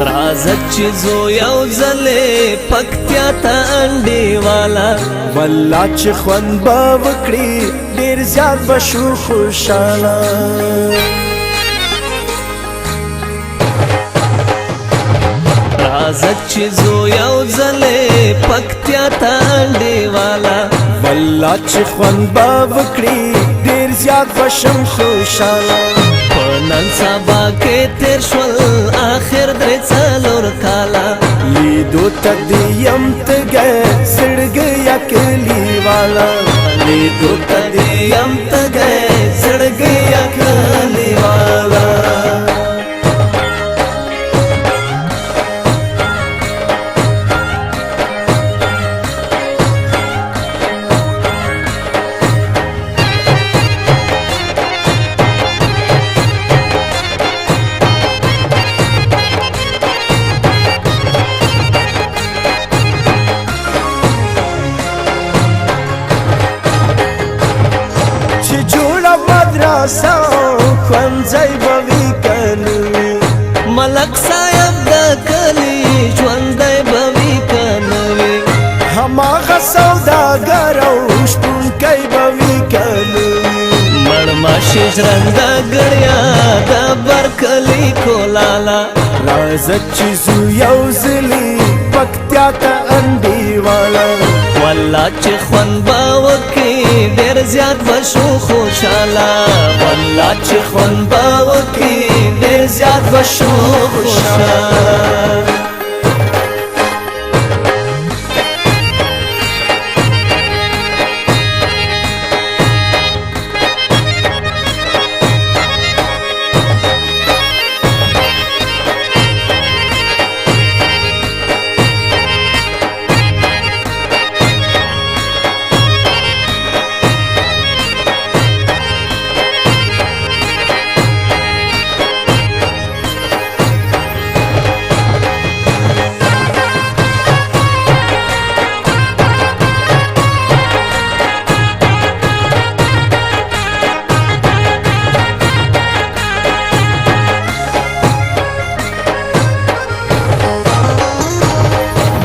राजत چې زو یو ځلې پکتیا ته انډیواله والله چې خوند به وکړي ډېر زیات به شو خوشحاله راځه چې زو یو ځلې پکتیا ته انډیواله والله چې خوند به وکړي ډېر زیات به شم خوشحاله په نن سبا کې تېر شول آخر درې څلور کاله لیدو ته دې یم تږی زړګی یا کلیواله لیدو ته دې یم تږی زړګی یا کلیواله ښوونځی به وي که نه وي ملک صاحب د کلي ژوندی به وي که نه وي هماغه سوداګر او شپونکی به وي که نه وي مړماشي ژرنده ګړیا د برکلي کولاله راځه چې ځو یو ځلې پکتیا ته انډیواله والله چې خوند به وکړي ډېر زیات به شو خوشحاله والله چې خوند به وکړي ډېر زیات به شو خوشحاله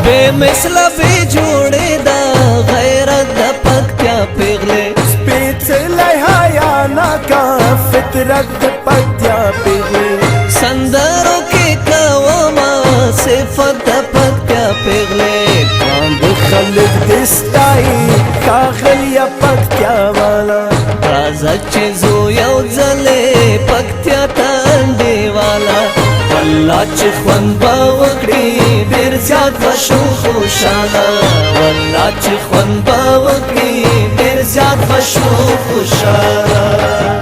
بے مثله بې جوړې دا غیرت د پکتیا پیغلې سپېڅلی حیاناکه فطرت د پکتیا پیغلې سندرو کې کومه صفت د پکتیا پیغلې باندې خلک دې ستایي ښاغلیه پکتیا والا راځه چې زو یو ځلې پکتیا ته انډیواله والله چې خوند به وکړي ډېر زیات به شو خوشحاله والله چې خوند به وکړي ډېر زیات به شو خوشحاله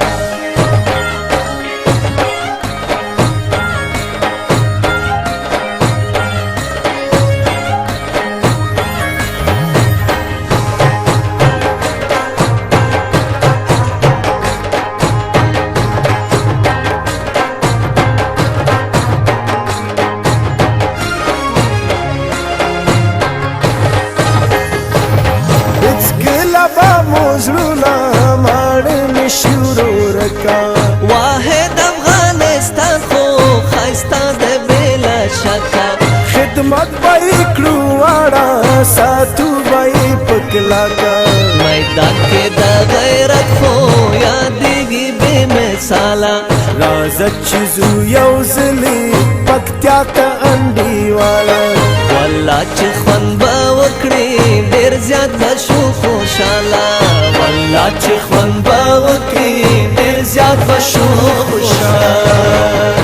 زړونه ماړه نشي ورورکه واحد افغانستان خو ښایسته دی بېله شکه خدمت به یې کړو واړه ساتو به یې په کلکه میدان کې د غیرت خو یادېږي بې مثاله راځه چې ځو یو ځلې پکتیا ته انډیواله والله چې خوند به وکړي ډېر زیات به شو خوشحاله والله چې خوند به وکړي ډېر زیات به شو خوشحاله